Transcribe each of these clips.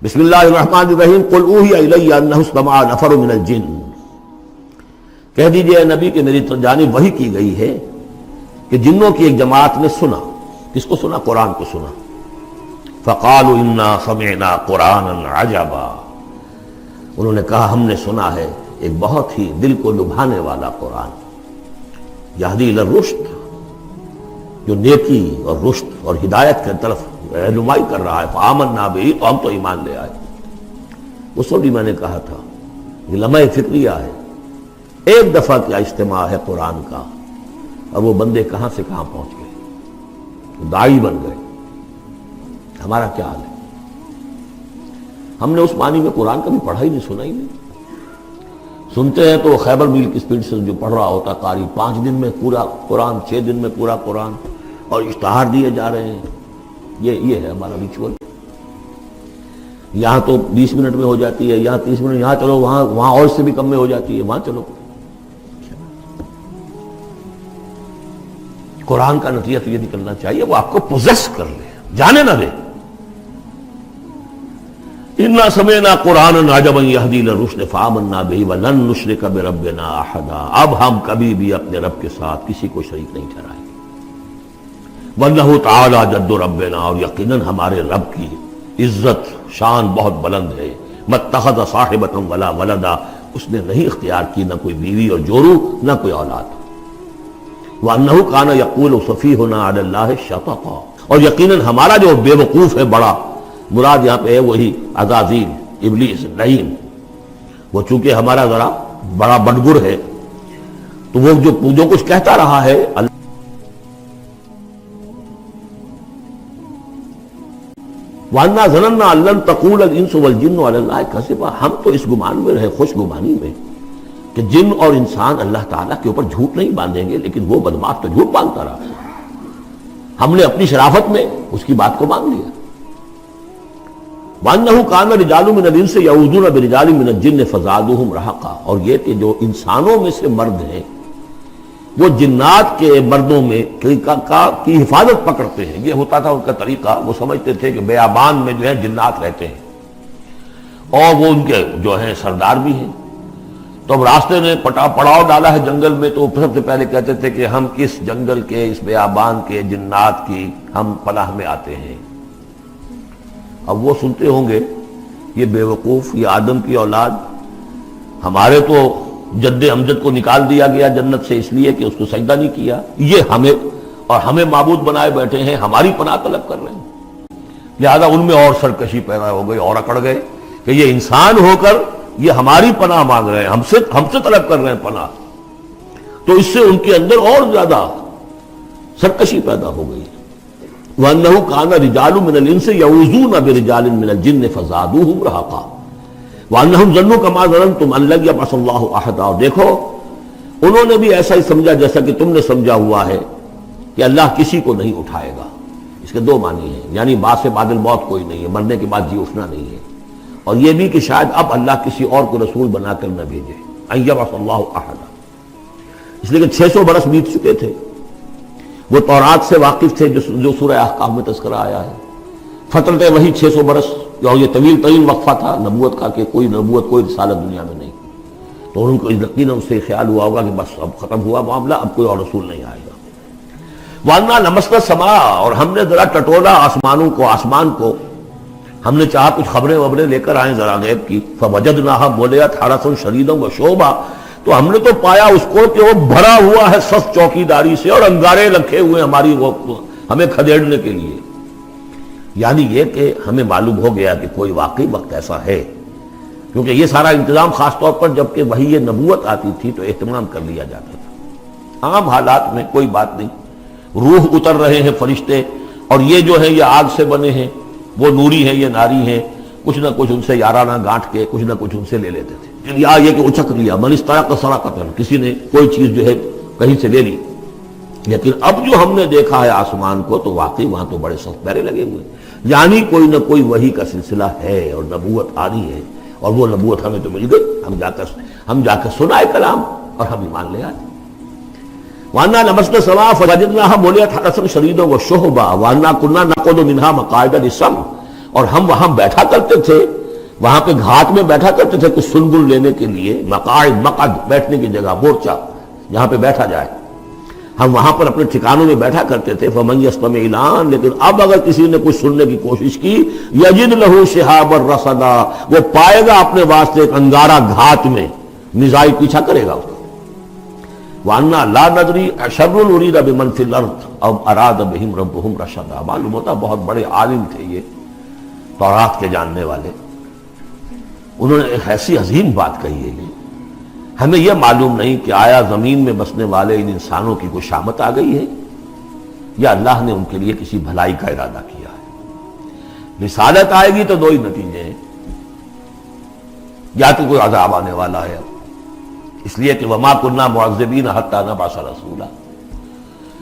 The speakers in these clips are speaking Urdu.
بسم اللہ الرحمن الرحیم قل اوحی الی انہ استمع نفر من الجن، کہہ دیجئے اے نبی کہ میری جانب وحی کی گئی ہے کہ جنوں کی ایک جماعت نے سنا۔ کس کو سنا؟ قرآن کو سنا۔ فقالوا انا سمعنا قرآنا عجبا، انہوں نے کہا ہم نے سنا ہے ایک بہت ہی دل کو لبھانے والا قرآن، یہدی الی الرشد، جو نیکی اور رشد اور ہدایت کی طرف رہنمائی کر رہا ہے۔ فآمنا بہ، تو ہم تو ایمان لے آئے۔ اس وقت بھی میں نے کہا تھا یہ لمحہ فکریہ ہے، ایک دفعہ کیا اجتماع ہے قرآن کا، اور وہ بندے کہاں سے کہاں پہنچ گئے، داعی بن گئے۔ ہمارا کیا حال ہے؟ ہم نے اس معنی میں قرآن کبھی پڑھا ہی نہیں، سنا ہی نہیں۔ سنتے ہیں تو خیبر میل کی سپیڈ سے جو پڑھ رہا ہوتا قاری، 5 دن میں پورا قرآن، 6 دن میں پورا قرآن، اور اشتہار دیے جا رہے ہیں۔ یہ ہے ہمارا ریچول۔ یہاں تو 20 منٹ میں ہو جاتی ہے، یہاں 30 منٹ، یہاں چلو وہاں اور سے بھی کم میں ہو جاتی ہے، وہاں چلو۔ قرآن کا نتیجہ تو یہ نکلنا چاہیے وہ آپ کو پوزیس کر لے، جانے نہ دے۔ انا سمعنا قرآنا عجبا یہدی الی الرشد فآمنا بہ ولن نشرک بربنا احدا، اب ہم کبھی بھی اپنے رب کے ساتھ کسی کو شریک نہیں ٹھہرائیں گے۔ وَأَنَّهُ تَعَالَى جَدُّ رَبِّنَا، اور یقیناً ہمارے رب کی عزت شان بہت بلند ہے۔ مَتَّخَذَ صَاحِبَةً وَلَا وَلَدًا، اس نے نہیں اختیار کی نہ کوئی بیوی اور جورو نہ کوئی اولاد۔ وَأَنَّهُ كَانَ يَقُولُ سَفِيهُنَا عَلَى اللَّهِ شَطَطًا، اور یقیناً ہمارا جو بے وقوف ہے بڑا، مراد یہاں پہ ہے وہی عزازیل، ابلیس، لعین، وہ چونکہ ہمارا ذرا بڑا بڑگر ہے، تو وہ جو کچھ کہتا رہا ہے وَأَنَّا ظَنَنَّا أَن لَّن تَقُولَ الْإِنسُ وَالْجِنُّ عَلَى اللَّهِ كَذِبًا، ہم تو اس گمان میں رہے، خوش گمانی میں، کہ جن اور انسان اللہ تعالیٰ کے اوپر جھوٹ نہیں باندھیں گے، لیکن وہ بدماش تو جھوٹ باندھتا رہا۔ ہم نے اپنی شرافت میں اس کی بات کو مان لیا۔ وَأَنَّهُ كَانَ رِجَالٌ مِّنَ الْإِنسِ يَعُوذُونَ بِرِجَالٍ مِّنَ الْجِنِّ فَزَادُوهُمْ رَهَقًا، اور یہ کہ جو انسانوں میں سے مرد ہیں وہ جنات کے مردوں میں کی حفاظت پکڑتے ہیں۔ یہ ہوتا تھا ان کا طریقہ، وہ سمجھتے تھے کہ بیابان میں جو ہے جنات رہتے ہیں اور وہ ان کے جو ہیں سردار بھی ہیں، تو اب راستے نے پڑاؤ ڈالا ہے جنگل میں، تو سب سے پہلے کہتے تھے کہ ہم اس جنگل کے، اس بیابان کے جنات کی ہم پناہ میں آتے ہیں۔ اب وہ سنتے ہوں گے یہ بے وقوف، یہ آدم کی اولاد، ہمارے تو جد امجد کو نکال دیا گیا جنت سے اس لیے کہ اس کو سجدہ نہیں کیا، یہ ہمیں معبود بنائے بیٹھے ہیں، ہماری پناہ طلب کر رہے ہیں۔ لہذا ان میں اور سرکشی پیدا ہو گئی اور اکڑ گئے کہ یہ انسان ہو کر یہ ہماری پناہ مانگ رہے ہیں، ہم سے طلب کر رہے ہیں پناہ، تو اس سے ان کے اندر اور زیادہ سرکشی پیدا ہو گئی۔ وَأَنَّهُ كَانَ رِجَالٌ مِّنَ الْإِنسِ يَعُوذُونَ بِرِجَالٍ مِّنَ الْجِنِّ فَزَادُوهُمْ رَهَقًا وَأَنَّهُمْ ظَنُّوا كَمَا ظَنَنتُمْ أَن لَّن يَبْعَثَ اللَّهُ أَحَدًا، اور دیکھو انہوں نے بھی ایسا ہی سمجھا جیسا کہ تم نے سمجھا ہوا ہے کہ اللہ کسی کو نہیں اٹھائے گا۔ اس کے 2 معنی ہیں، یعنی بعد سے بعد الموت کوئی نہیں ہے، مرنے کے بعد جی اٹھنا نہیں ہے، اور یہ بھی کہ شاید اب اللہ کسی اور کو رسول بنا کر نہ بھیجے، أن يبعث الله أحدا، اس لیے کہ 600 برس بیت چکے تھے، وہ تورات سے واقف تھے جو سورہ احقاف میں تذکرہ آیا ہے۔ فترت وہی 600 برس، اور یہ طویل ترین وقفہ تھا نبوت کا کہ کوئی نبوت، کوئی رسالت دنیا میں نہیں، تو ان کو یقیناً اس سے خیال ہوا ہوگا کہ بس اب ختم ہوا معاملہ، اب کوئی اور رسول نہیں آئے گا۔ وَأَنَّا لَمَسْنَا السَّمَاءَ، اور ہم نے ذرا ٹٹولا آسمان کو، ہم نے چاہا کچھ خبریں لے کر آئیں ذرا غیب کی۔ فَوَجَدْنَاهَا مُلِئَتْ حَرَسًا شَدِيدًا وَشُعُبًا، تو ہم نے تو پایا اس کو کہ وہ بھرا ہوا ہے سخت چوکیداری سے، اور انگارے رکھے ہوئے ہماری ہمیں کھدیڑنے کے لیے۔ یعنی یہ کہ ہمیں معلوم ہو گیا کہ کوئی واقعی وقت ایسا ہے، کیونکہ یہ سارا انتظام خاص طور پر جب کہ وہی یہ نبوت آتی تھی تو اہتمام کر لیا جاتا تھا۔ عام حالات میں کوئی بات نہیں، روح اتر رہے ہیں فرشتے، اور یہ جو ہے یہ آگ سے بنے ہیں، وہ نوری ہیں، یہ ناری ہیں، کچھ نہ کچھ ان سے یارانہ گانٹ کے کچھ نہ کچھ ان سے لے لیتے تھے، یا یہ کہ اچک لیا، من استرق سرقۃ، کسی نے کوئی چیز جو ہے کہیں سے لے لی۔ لیکن اب جو ہم نے دیکھا ہے آسمان کو، تو واقعی وہاں تو بڑے سخت پہرے لگے ہوئے، یعنی کوئی نہ کوئی وحی کا سلسلہ ہے اور نبوت آ رہی ہے، اور وہ نبوت ہمیں تو مل گئی، ہم جا کر سنائے کلام اور ہم ایمان لے آئے۔ وَأَنَّا لَمَسْنَا السَّمَاءَ فَوَجَدْنَاهَا مُلِئَتْ حَرَسًا شَدِيدًا وَشُهُبًا وَأَنَّا كُنَّا نَقْعُدُ مِنْهَا مَقَاعِدَ لِلسَّمْعِ اور ہم وہاں بیٹھا کرتے تھے، وہاں پہ گھاٹ میں بیٹھا کرتے تھے کچھ سنبل لینے کے لیے، مقعد بیٹھنے کی جگہ، مورچہ جہاں پہ بیٹھا جائے، ہم وہاں پر اپنے ٹھکانوں میں بیٹھا کرتے تھے۔ فمن یستمع الان، لیکن اب اگر کسی نے کچھ سننے کی کوشش کی، یجد لہ شہابا رصدا، وہ پائے گا اپنے واسطے ایک انگارہ گھات میں، میزائل پیچھا کرے گا اس کو۔ وَأَنَّا لَا نَدْرِي أَشَرٌّ أُرِيدَ بِمَنْ فِي الْأَرْضِ أَوْ أَرَادَ بِهِمْ رَبُّهُمْ رَشَدًا۔ معلوم ہوتا بہت بڑے عالم تھے یہ، تورات کے جاننے والے، انہوں نے ایک ایسی عظیم بات کہی ہے یہ، ہمیں یہ معلوم نہیں کہ آیا زمین میں بسنے والے ان انسانوں کی کوئی شامت آ گئی ہے یا اللہ نے ان کے لیے کسی بھلائی کا ارادہ کیا ہے۔ رسالت آئے گی تو دو ہی نتیجے ہیں، یا تو کوئی عذاب آنے والا ہے، اس لیے کہ وما كنا معذبین حتی نبعث رسولا،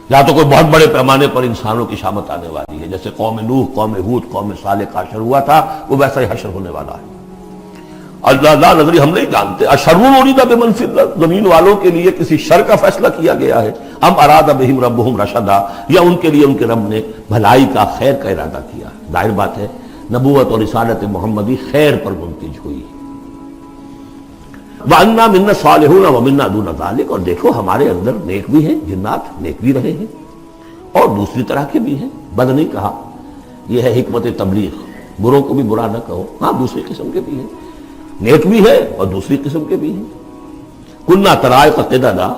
یا تو کوئی بہت بڑے پیمانے پر انسانوں کی شامت آنے والی ہے، جیسے قوم نوح، قوم ہود، قوم صالح کا حشر ہوا تھا، وہ ویسا ہی حشر ہونے والا ہے۔ اللہ لا نظری، ہم نہیں جانتے، اشر ارید بمن فی الارض، زمین والوں کے لیے کسی شر کا فیصلہ کیا گیا ہے، ام اراد بہم ربہم رشدا، یا ان کے لیے ان کے رب نے بھلائی کا، خیر کا ارادہ کیا۔ ظاہر بات ہے نبوت اور رسالت محمدی خیر پر منتج ہوئی۔ وَأَنَّا مِنَّا الصَّالِحُونَ وَمِنَّا دُونَ ذَلِكَ، اور دیکھو ہمارے اندر نیک بھی ہیں، جنات نیک بھی رہے ہیں اور دوسری طرح کے بھی ہیں، بد نہیں کہا، یہ ہے حکمت تبلیغ، بروں کو بھی برا نہ کہو، ہاں دوسری قسم کے بھی ہیں، نیک بھی ہے اور دوسری قسم کے بھی ہیں۔ کُنَّا طَرَائِقَ قِدَدًا،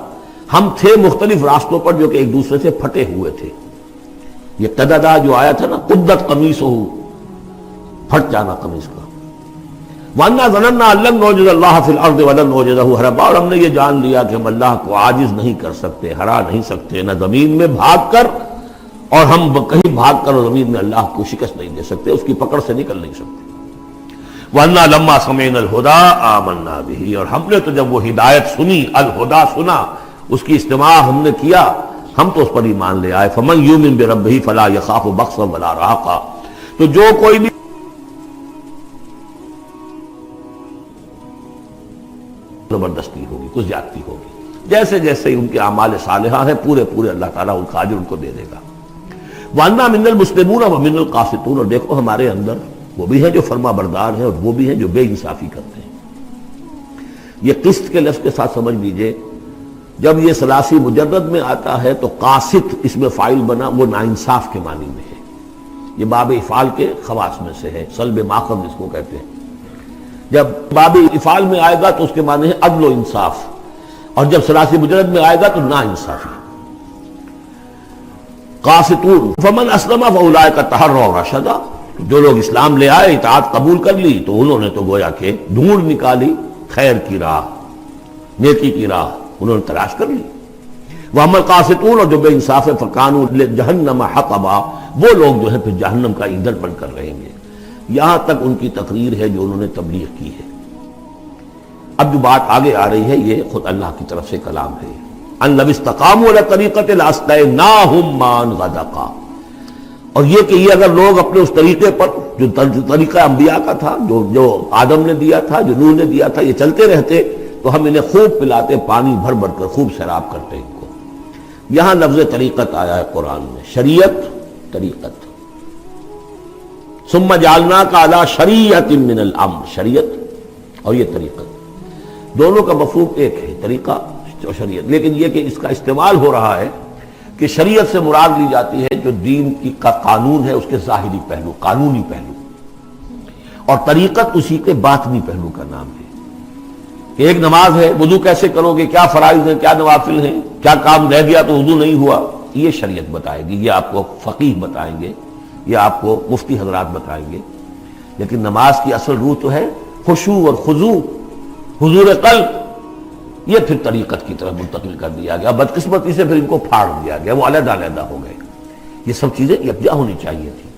ہم تھے مختلف راستوں پر جو کہ ایک دوسرے سے پھٹے ہوئے تھے۔ یہ قددا جو آیا تھا نا، قدت قمیصہ، پھٹ جانا قمیص کا۔ وَأَنَّا ظَنَنَّا أَن لَّن نُّعْجِزَ اللَّهَ فِي الْأَرْضِ وَلَن نُّعْجِزَهُ هَرَبًا، اور ہم نے یہ جان لیا کہ ہم اللہ کو عاجز نہیں کر سکتے، ہرا نہیں سکتے، نہ زمین میں بھاگ کر، اور ہم کہیں بھاگ کر زمین میں اللہ کو شکست نہیں دے سکتے، اس کی پکڑ سے نکل نہیں سکتے۔ وَأَنَّا لَمَّا سَمِعْنَا الْهُدَىٰ آمَنَّا بِهِ، اور ہم نے تو جب وہ ہدایت سنی، الہدا سنا، اس کی استماع ہم نے کیا، ہم تو اس پر ایمان لے آئے۔ فَمَن يُؤْمِن بِرَبِّهِ فَلَا يَخَافُ بَخْسًا وَلَا رَهَقًا، تو جو کوئی بھی زبردستی ہوگی، کچھ زیادتی ہوگی، جیسے جیسے ان کے اعمال صالحہ ہیں پورے پورے اللہ تعالیٰ ان کا اجر ان کو دے دے گا۔ وَأَنَّا مِنَّا الْمُسْلِمُونَ وَمِنَّا الْقَاسِطُونَ، اور دیکھو ہمارے اندر وہ بھی ہیں جو فرما بردار ہیں اور وہ بھی ہیں جو بے انصافی کرتے ہیں۔ یہ قسط کے لفظ کے ساتھ سمجھ لیجئے، جب یہ ثلاثی مجرد میں آتا ہے تو قاسط اس میں فاعل بنا، وہ ناانصاف کے معنی میں ہے، یہ باب افعال کے خواص میں سے ہے، سلب ماخذ اس کو کہتے ہیں۔ جب باب افعال میں آئے گا تو اس کے معنی ہے عدل و انصاف، اور جب ثلاثی مجرد میں آئے گا تو نا انصافی۔ قاسطون فمن اسلم فاولئک تحروا رشدا، جو لوگ اسلام لے آئے، اطاعت قبول کر لی، تو انہوں نے تو گویا کہ ڈھونڈ نکالی خیر کی راہ، نیکی کی راہ انہوں نے تلاش کر لی۔ وَأَمَّا الْقَاسِطُونَ، اور جو بے انصاف ہے، فَكَانُوا لِجَهَنَّمَ حَطَبًا، وہ لوگ جو ہیں پھر جہنم کا ایندھن بن کر رہیں گے۔ یہاں تک ان کی تقریر ہے جو انہوں نے تبلیغ کی ہے۔ اب جو بات آگے آ رہی ہے یہ خود اللہ کی طرف سے کلام ہے، ان لو استقاموا علی طریقۃ لاسقیناہم ماء غدقا، اور یہ کہ یہ اگر لوگ اپنے اس طریقے پر جو طریقہ انبیاء کا تھا، جو آدم نے دیا تھا، جو نوح نے دیا تھا، یہ چلتے رہتے تو ہم انہیں خوب پلاتے، پانی بھر بھر کر خوب سیراب کرتے ان کو۔ یہاں لفظ طریقت آیا ہے قرآن میں، شریعت، طریقت۔ ثم جعلناک علی شریعۃ من الامر، شریعت اور یہ طریقت، دونوں کا مفہوم ایک ہے، طریقہ اور شریعت، لیکن یہ کہ اس کا استعمال ہو رہا ہے کہ شریعت سے مراد لی جاتی ہے جو دین کی کا قانون ہے، اس کے ظاہری پہلو، قانونی پہلو، اور طریقت اسی کے باطنی پہلو کا نام ہے۔ کہ ایک نماز ہے، وضو کیسے کرو گے، کیا فرائض ہیں، کیا نوافل ہیں، کیا کام رہ گیا تو وضو نہیں ہوا، یہ شریعت بتائے گی، یہ آپ کو فقیہ بتائیں گے، یہ آپ کو مفتی حضرات بتائیں گے۔ لیکن نماز کی اصل روح تو ہے خشوع اور خضوع، حضور قلب، یہ پھر طریقت کی طرف منتقل کر دیا گیا، بدقسمتی سے پھر ان کو پھاڑ دیا گیا، وہ علیحدہ علیحدہ ہو گئے۔ یہ سب چیزیں یکجا ہونی چاہیے تھی۔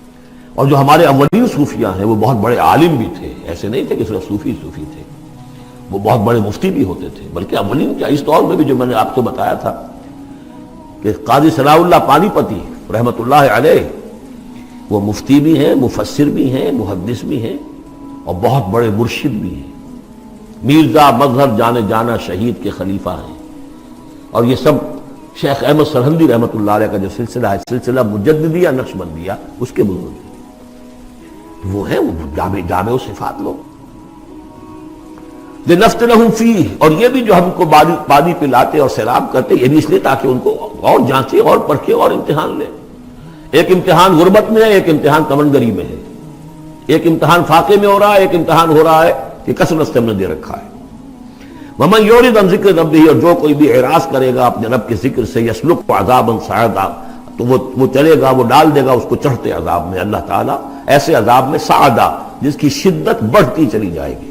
اور جو ہمارے اولین صوفیاء ہیں وہ بہت بڑے عالم بھی تھے، ایسے نہیں تھے کہ صرف صوفی تھے، وہ بہت بڑے مفتی بھی ہوتے تھے، بلکہ اولین کیا، اس دور میں بھی جو میں نے آپ کو بتایا تھا کہ قاضی صلاح اللہ پانی پتی رحمۃ اللہ علیہ، وہ مفتی بھی ہیں، مفسر بھی ہیں، محدث بھی ہیں، اور بہت بڑے مرشد بھی ہیں، میرزا مظہر جانے جانا شہید کے خلیفہ ہیں۔ اور یہ سب شیخ احمد سرہندی رحمۃ اللہ علیہ کا جو سلسلہ ہے، سلسلہ مجددیہ نقشبندیہ، اس کے بزرگ ہیں۔ وہ ہے وہ جامع صفات لوگ. لنفتنہم فیہ، اور یہ بھی جو ہم کو پانی پلاتے اور سیراب کرتے، یہ بھی اس لیے تاکہ ان کو اور جانچے اور پرکھے اور امتحان لے. ایک امتحان غربت میں ہے، ایک امتحان تمنگری میں ہے، ایک امتحان فاقے میں ہو رہا ہے، ایک امتحان ہو رہا ہے کہ کثرت سے ہم نے دے رکھا ہے. ومن یورد عن ذکر ربہ، اور جو کوئی بھی اعراض کرے گا اپنے رب کے ذکر سے، یسلک عذابا صعدا، تو وہ چلے گا، وہ ڈال دے گا اس کو چڑھتے عذاب میں اللہ تعالیٰ، ایسے عذاب میں صعدا جس کی شدت بڑھتی چلی جائے گی.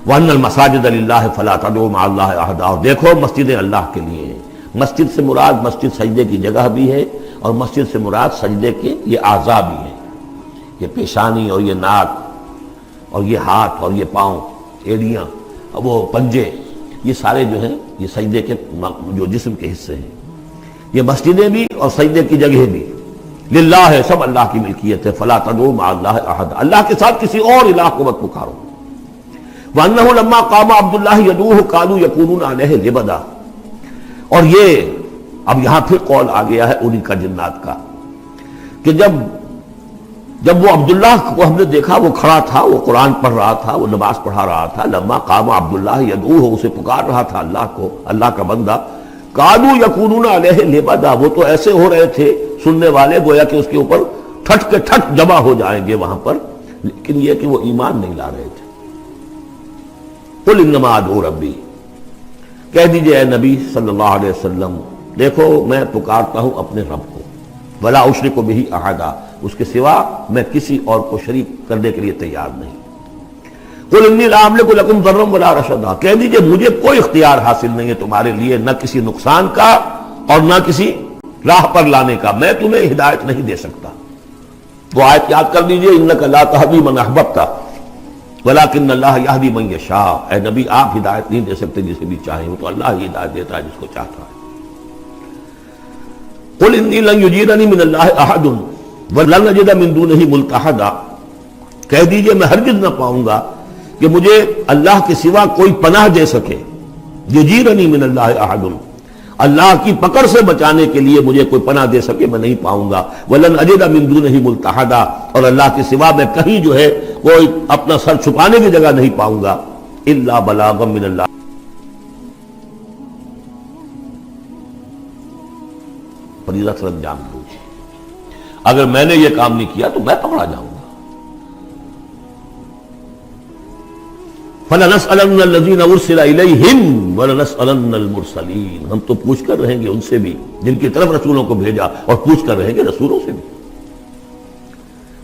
وَأَنَّ الْمَسَاجِدَ لِلَّهِ فَلَا تَدْعُوا مَعَ اللَّهِ أَحَدًا، اور دیکھو مسجدیں اللہ کے لیے ہیں. مسجد سے مراد مسجد سجدے کی جگہ بھی ہے، اور مسجد سے مراد سجدے کے یہ اعضاء بھی ہیں. یہ پیشانی اور یہ ناک اور یہ ہاتھ اور یہ پاؤں، ایڑیاں، وہ پنجے، یہ سارے جو ہیں یہ سجدے کے جو جسم کے حصے ہیں. یہ مسجدیں بھی اور سجدے کی جگہ بھی للہ ہے، سب اللہ کی ملکیت ہے. فلا تدعوا مع اللہ احد، اللہ کے ساتھ کسی اور الہ کو مت پکارو. وانہ لما قام عبد اللہ یدعوہ قالوا یکونون علیہ لبدا، اور یہ اب یہاں پھر قول آ گیا ہے انہی کا جنات کا کہ جب وہ عبداللہ کو ہم نے دیکھا وہ کھڑا تھا، وہ قرآن پڑھ رہا تھا، وہ نماز پڑھا رہا تھا. لما قام عبداللہ یدعوہ، اسے پکار رہا تھا اللہ کو، اللہ کا بندہ. قالوا یکونون علیہ لبدا، وہ تو ایسے ہو رہے تھے سننے والے گویا کہ اس کے اوپر ٹھٹ کے ٹھٹ جمع ہو جائیں گے وہاں پر، لیکن یہ کہ وہ ایمان نہیں لا رہے تھے. قل انما ادعو ربی، کہہ دیجئے اے نبی صلی اللہ علیہ وسلم، دیکھو میں پکارتا ہوں اپنے رب کو، ولا اشرک بہ احدا، اس کے سوا میں کسی اور کو شریک کرنے کے لیے تیار نہیں. قل انی لا املک لکم ضرا ولا رشدا، کہہ دیجئے مجھے کوئی اختیار حاصل نہیں ہے تمہارے لیے، نہ کسی نقصان کا اور نہ کسی راہ پر لانے کا، میں تمہیں ہدایت نہیں دے سکتا. وہ آیت یاد کر لیجئے، انک لا تہدی من احببت ولکن اللہ یہدی من یشاء، اے نبی آپ ہدایت نہیں دے سکتے جسے بھی چاہیں، وہ تو اللہ ہی ہدایت دیتا ہے جس کو چاہتا ہے. قل انی لن یجیرنی من اللہ احد ولن اجد من دونہ ملتحدا، کہہ دیجئے میں ہرگز نہ پاؤں گا کہ مجھے اللہ کے سوا کوئی پناہ دے سکے. یجیرنی من اللہ احد، اللہ کی پکڑ سے بچانے کے لیے مجھے کوئی پناہ دے سکے میں نہیں پاؤں گا. ولن اجد من دونہ ملتحدا، اور اللہ کے سوا میں کہیں جو ہے کوئی اپنا سر چھپانے کی جگہ نہیں پاؤں گا. الا بلاغا من اللہ، فریضہ سر انجام دوں، اگر میں نے یہ کام نہیں کیا تو میں پکڑا جاؤں گا. فَلَنَسْأَلَنَّ الَّذِينَ أُرْسِلَ إِلَيْهِمْ وَلَنَسْأَلَنَّ الْمُرْسَلِينَ، ہم تو پوچھ کر رہیں گے ان سے بھی جن کی طرف رسولوں کو بھیجا، اور پوچھ کر رہیں گے رسولوں سے بھی.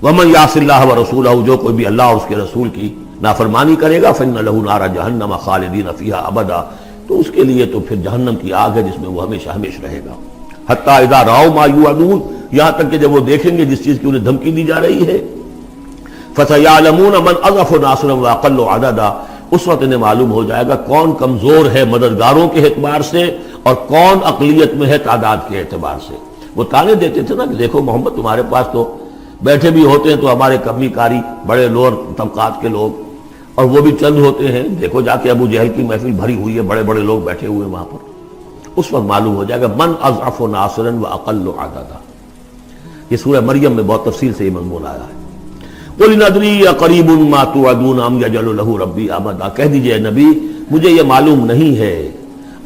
وَمَنْ يَعْصِ اللَّهَ وَرَسُولَهُ، جو کوئی بھی اللہ اور اس کے رسول کی نافرمانی کرے گا، فَإِنَّ لَهُ نَارَ جَهَنَّمَ خَالِدِينَ فِيهَا أَبَدًا، تو اس کے لیے تو پھر جہنم کی آگ ہے جس میں وہ ہمیشہ ہمیشہ رہے گا. حَتَّى إِذَا رَأَوْا مَا يُوعَدُونَ، یہاں تک کہ جب وہ دیکھیں گے جس چیز کی انہیں دھمکی دی جا رہی ہے، فَسَيَعْلَمُونَ مَنْ أَضْعَفُ نَاصِرًا وَأَقَلُّ عَدَدًا، اس وقت انہیں معلوم ہو جائے گا کون کمزور ہے مددگاروں کے اعتبار سے اور کون اقلیت میں ہے تعداد کے اعتبار سے. وہ تانے دیتے تھے نا کہ دیکھو محمد تمہارے پاس تو بیٹھے بھی ہوتے ہیں تو ہمارے کمی کاری بڑے لوور طبقات کے لوگ، اور وہ بھی چند ہوتے ہیں، دیکھو جا کے ابو جہل کی محفل بھری ہوئی ہے، بڑے بڑے لوگ بیٹھے ہوئے وہاں پر. اس وقت معلوم ہو جائے گا من اضعف ناصرا واقل عددا. یہ سورہ مریم میں بہت تفصیل سے یہ مضمون آیا ہے. قل ان ادری اقریب ما توعدون ام یجعل له ربی امدا، کہہ دیجئے نبی مجھے یہ معلوم نہیں ہے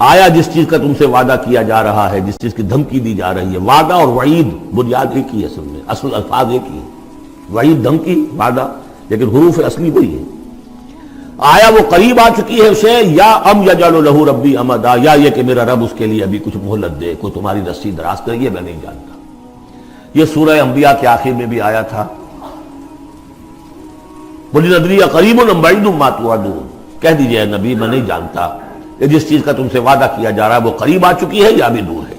آیا جس چیز کا تم سے وعدہ کیا جا رہا ہے، جس چیز کی دھمکی دی جا رہی ہے. وعدہ اور وعید بنیاد ایک ہی ہے، اصل میں اصل الفاظ ایک ہی، وعید دھمکی، وعدہ لیکن حروف اصلی وہی ہے. آیا وہ قریب آ چکی ہے اسے، یا ام یجعل له ربی امدا، یا یہ کہ میرا رب اس کے لیے ابھی کچھ مہلت دے، کوئی تمہاری رسی دراز کرے، یہ میں نہیں جانتا. یہ سورہ انبیاء کے آخر میں بھی آیا تھا، قل ادری قریب ام بعید ما توعدون، کہہ دیجئے نبی میں نہیں جانتا کہ جس چیز کا تم سے وعدہ کیا جا رہا ہے وہ قریب آ چکی ہے یا بھی دور ہے.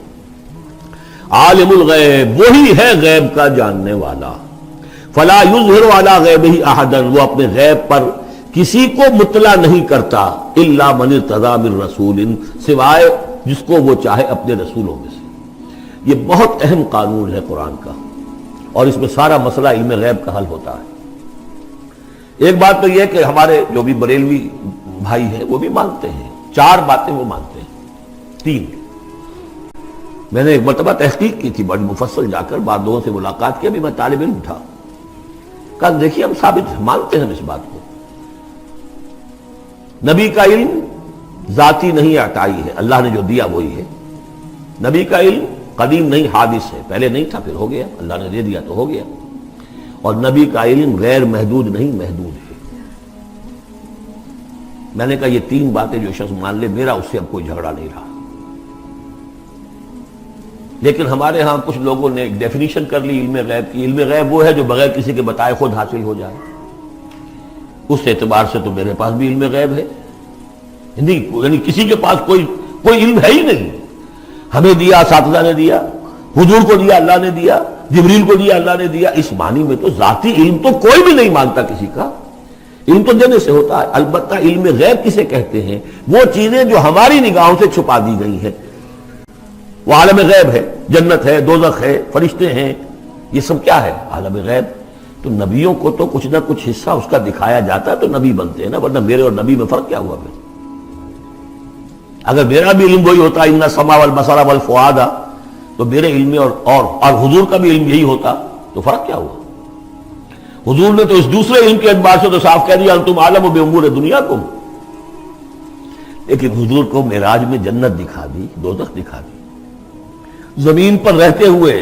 عالم الغیب، وہی ہے غیب کا جاننے والا. فلا یظہر علی غیبہ احدا، وہ اپنے غیب پر کسی کو مطلع نہیں کرتا، الا من ارتضی من رسول، سوائے جس کو وہ چاہے اپنے رسولوں میں سے. یہ بہت اہم قانون ہے قرآن کا، اور اس میں سارا مسئلہ علم غیب کا حل ہوتا ہے. ایک بات تو یہ کہ ہمارے جو بھی بریلوی بھائی ہیں وہ بھی مانتے ہیں، 4 باتیں وہ مانتے ہیں. 3 میں نے ایک مرتبہ تحقیق کی تھی بڑی مفصل، جا کر بعض لوگوں سے ملاقات کی، ابھی میں طالب علم تھا. کہا دیکھیے ہم ثابت مانتے ہیں اس بات کو، نبی کا علم ذاتی نہیں عطائی ہے، اللہ نے جو دیا وہی ہے. نبی کا علم قدیم نہیں حادث ہے، پہلے نہیں تھا پھر ہو گیا، اللہ نے دے دیا تو ہو گیا. اور نبی کا علم غیر محدود نہیں محدود ہے. میں نے کہا یہ تین باتیں جو شخص مان لے میرا اس سے اب کوئی جھگڑا نہیں رہا. لیکن ہمارے ہاں کچھ لوگوں نے ایک ڈیفینیشن کر لی علم غیب کی. علم غیب وہ ہے جو بغیر کسی کے بتائے خود حاصل ہو جائے. اس اعتبار سے تو میرے پاس بھی علم غیب ہے نہیں، یعنی کسی کے پاس کوئی علم ہے ہی نہیں. ہمیں دیا اساتذہ نے دیا، حضور کو دیا اللہ نے دیا، جبریل کو دیا اللہ نے دیا. اس معنی میں تو ذاتی علم تو کوئی بھی نہیں مانتا کسی کا. علم تو دینے سے ہوتا ہے. البتہ علم غیب کسے کہتے ہیں؟ وہ چیزیں جو ہماری نگاہوں سے چھپا دی گئی ہیں. وہ عالم غیب ہے، جنت ہے، دوزخ ہے، فرشتے ہیں، یہ سب کیا ہے؟ عالم غیب. تو نبیوں کو تو کچھ نہ کچھ حصہ اس کا دکھایا جاتا ہے تو نبی بنتے ہیں نا، ورنہ میرے اور نبی میں فرق کیا ہوا پھر؟ اگر میرا بھی علم وہی ہوتا ان السمع والبصر والفؤاد تو میرے علم اور حضور کا بھی علم یہی ہوتا تو فرق کیا ہوا؟ حضور نے تو اس دوسرے علم کے اعتبار سے تو صاف کہہ دیا انتم عالم بامور دنیاکم. لیکن حضور کو معراج میں جنت دکھا دی، دوزخ دکھا دی. زمین پر رہتے ہوئے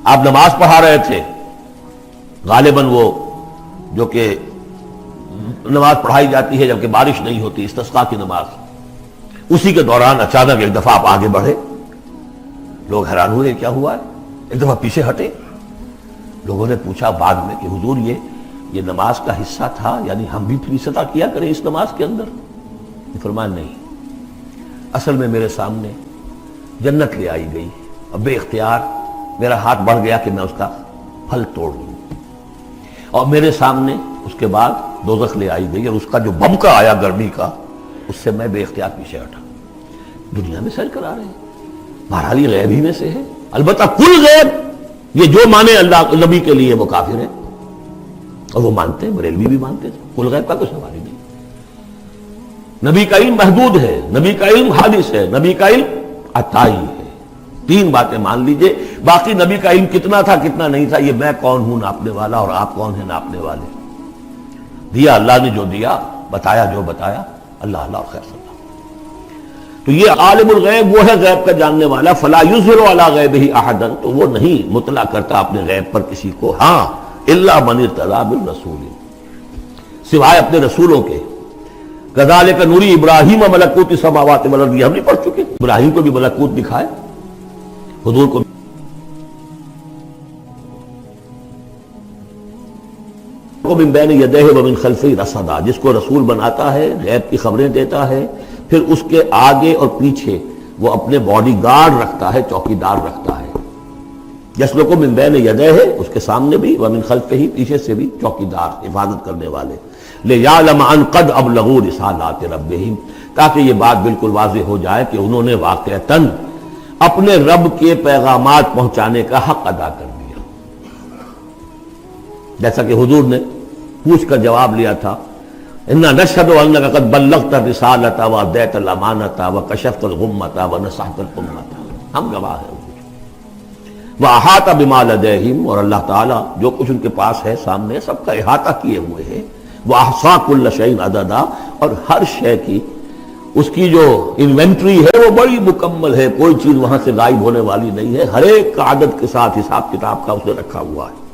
آپ نماز پڑھا رہے تھے، غالباً وہ جو کہ نماز پڑھائی جاتی ہے جبکہ بارش نہیں ہوتی، استسقاء کی نماز، اسی کے دوران اچانک ایک دفعہ آپ آگے بڑھے. لوگ حیران ہوئے کیا ہوا ہے، ایک دفعہ پیچھے ہٹے. لوگوں نے پوچھا بعد میں کہ حضور یہ نماز کا حصہ تھا، یعنی ہم بھی پھر صدا کیا کریں اس نماز کے اندر؟ فرمایا نہیں، اصل میں میرے سامنے جنت لے آئی گئی، اب بے اختیار میرا ہاتھ بڑھ گیا کہ میں اس کا پھل توڑ لوں، اور میرے سامنے اس کے بعد دوزخ لے آئی گئی اور اس کا جو بمکا آیا گرمی کا، اس سے میں بے اختیار پیچھے ہٹا. دنیا میں سیر کرا رہے ہیں. بہرحال یہ غیب ہی میں سے ہے. البتہ کل غیب یہ جو مانے اللہ نبی کے لیے وہ کافر ہے، اور وہ مانتے ہیں، بریلوی بھی مانتے ہیں. کل غیب کا کوئی سوال ہی نہیں. نبی کا علم محدود ہے، نبی کا علم حادث ہے، نبی کا علم عطائی ہے. تین باتیں مان لیجئے. باقی نبی کا علم کتنا تھا کتنا نہیں تھا یہ میں کون ہوں ناپنے والا اور آپ کون ہیں ناپنے والے. دیا اللہ نے جو دیا، بتایا جو بتایا، اللہ اللہ اور خیر صلی اللہ. تو یہ عالم الغیب وہ ہے غیب کا جاننے والا. فلا یظہر علی غیبہ احدا، تو وہ نہیں مطلع کرتا اپنے غیب پر کسی کو. ہاں الا من ارتضی بالرسول، سوائے اپنے رسولوں کے. کذالک نوری ابراہیم ملکوت السماوات والارض، ہم نہیں پڑھ چکے؟ ابراہیم کو بھی ملکوت دکھائے، حضور کو من بین یدیہ ومن خلفہ رصدا، جس کو رسول بناتا ہے، غیب کی خبریں دیتا ہے، پھر اس کے آگے اور پیچھے وہ اپنے باڈی گارڈ رکھتا ہے، چوکیدار رکھتا ہے. یسلک من بین یدیہ، اس کے سامنے بھی، ومن خلفہ ہی، پیچھے سے بھی چوکیدار، حفاظت کرنے والے. لیعلم ان قد ابلغوا رسالات ربہم، تاکہ یہ بات بالکل واضح ہو جائے کہ انہوں نے واقعتاً اپنے رب کے پیغامات پہنچانے کا حق ادا کر دیا. جیسا کہ حضور نے پوچھ کر جواب لیا تھا، انا نشہد انک قد بلغت الرسالۃ وادیت الامانۃ وکشفت الغمۃ ونصحت الامۃ، ہم گواہ ہیں. واحاط بما لدیہم، اور اللہ تعالیٰ جو کچھ ان کے پاس ہے سامنے سب کا احاطہ کیے ہوئے ہیں. واحصا کل شیء عددا، اور ہر شے کی اس کی جو انوینٹری ہے وہ بڑی مکمل ہے، کوئی چیز وہاں سے غائب ہونے والی نہیں ہے. ہر ایک کا عدد کے ساتھ حساب کتاب کا اس نے رکھا ہوا ہے.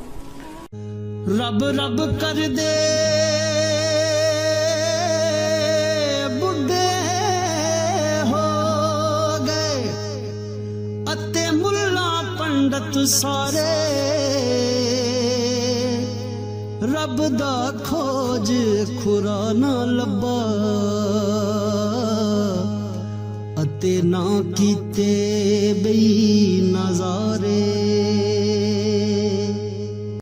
رب رب کر دے بڈھے ہو گئے اتے ملا پنڈت سارے، رب دا کھوج کھرا نہ لبا اتے نہ کیتے بئی نظارے.